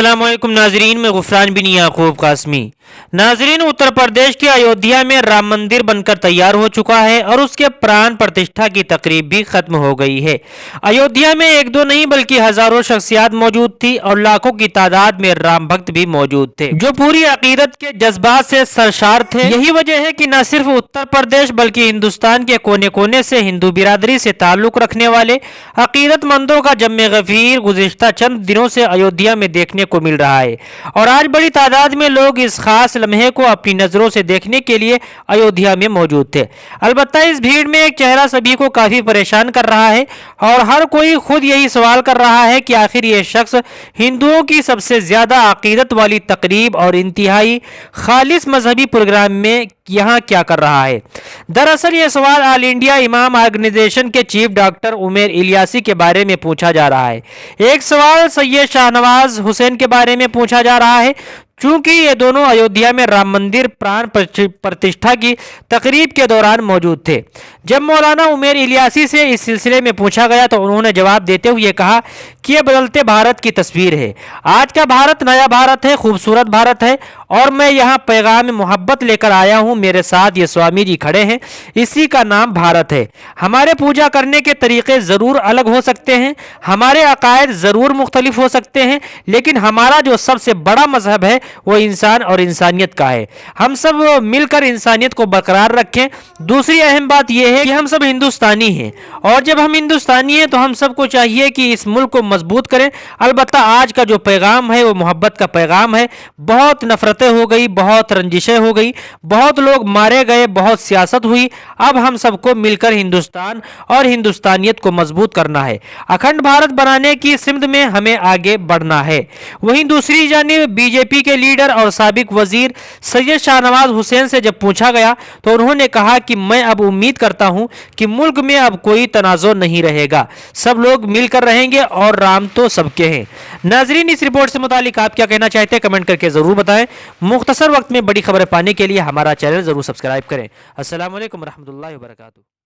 अस्सलाम वालेकुम नाजरीन, में गुफरान बिन याकूब कासमी। नाजरीन, उत्तर प्रदेश के अयोध्या में राम मंदिर बनकर तैयार हो चुका है और उसके प्राण प्रतिष्ठा की तकरीब भी खत्म हो गई है। अयोध्या में एक दो नहीं बल्कि हजारों शख्सियात मौजूद थी और लाखों की तादाद में राम भक्त भी मौजूद थे जो पूरी अकीदत के जज्बात से सरशार थे। यही वजह है कि न सिर्फ उत्तर प्रदेश बल्कि हिंदुस्तान के कोने कोने से हिंदू बिरादरी से ताल्लुक रखने वाले अकीदतमंदों का जम्मे गफीर गुज़िश्ता चंद दिनों से अयोध्या में देखने को मिल रहा है और आज बड़ी तादाद में लोग इस खास लम्हे को अपनी नजरों से देखने के लिए अयोध्या में मौजूद थे। अलबत्ता इस भीड़ में एक चेहरा सभी को काफी परेशान कर रहा है और हर कोई खुद यही सवाल कर रहा है कि आखिर ये शख्स हिंदुओं की सबसे ज्यादा अकीदत वाली तकरीब और इंतहाई खालिस मजहबी प्रोग्राम में यहाँ क्या कर रहा है। दरअसल ये सवाल ऑल इंडिया इमाम ऑर्गेनाइजेशन के चीफ डॉक्टर उमर इलियासी के बारे में पूछा जा रहा है। एक सवाल सैयद शाहनवाज हुसैन के बारे में पूछा जा रहा है, चूंकि ये दोनों अयोध्या में राम मंदिर प्राण प्रतिष्ठा की तकरीब के दौरान मौजूद थे। जब मौलाना उमर इलियासी से इस सिलसिले में पूछा गया तो उन्होंने जवाब देते हुए कहा कि यह बदलते भारत की तस्वीर है। आज का भारत नया भारत है, खूबसूरत भारत है और मैं यहाँ पैगाम मोहब्बत लेकर आया हूँ। मेरे साथ ये स्वामी जी खड़े हैं, इसी का नाम भारत है। हमारे पूजा करने के तरीके ज़रूर अलग हो सकते हैं, हमारे अकायद ज़रूर मुख्तलिफ हो सकते हैं, लेकिन हमारा जो सबसे बड़ा मजहब है वो इंसान और इंसानियत का है। हम सब मिलकर इंसानियत को बरकरार रखें। दूसरी अहम बात यह है कि हम सब हिंदुस्तानी हैं और जब हम हिंदुस्तानी हैं तो हम सबको चाहिए कि इस मुल्क को मजबूत करें। अलबत्ता आज का जो पैगाम है वो मोहब्बत का पैगाम है। बहुत नफरतें हो गई, बहुत रंजिशें हो गई, बहुत लोग मारे गए, बहुत सियासत हुई। अब हम सबको मिलकर हिंदुस्तान और हिंदुस्तानियत को मजबूत करना है। अखंड भारत बनाने की सिमत में हमें आगे बढ़ना है। वहीं दूसरी जानिब बीजेपी के लीडर और साबिक वजीर सैयद शाहनवाज हुसैन से जब पूछा गया तो उन्होंने कहा कि मैं अब उम्मीद करता हूं कि मुल्क में अब कोई तनाज़ुर नहीं रहेगा, सब लोग मिलकर रहेंगे और राम तो सबके हैं। नाजरीन, इस रिपोर्ट से मुतालिक आप क्या कहना चाहते हैं कमेंट करके जरूर बताएं। मुख्तसर वक्त में बड़ी खबरें पाने के लिए हमारा चैनल जरूर सब्सक्राइब करें। अस्सलाम वालेकुम रहमतुल्लाहि व बरकातुहू।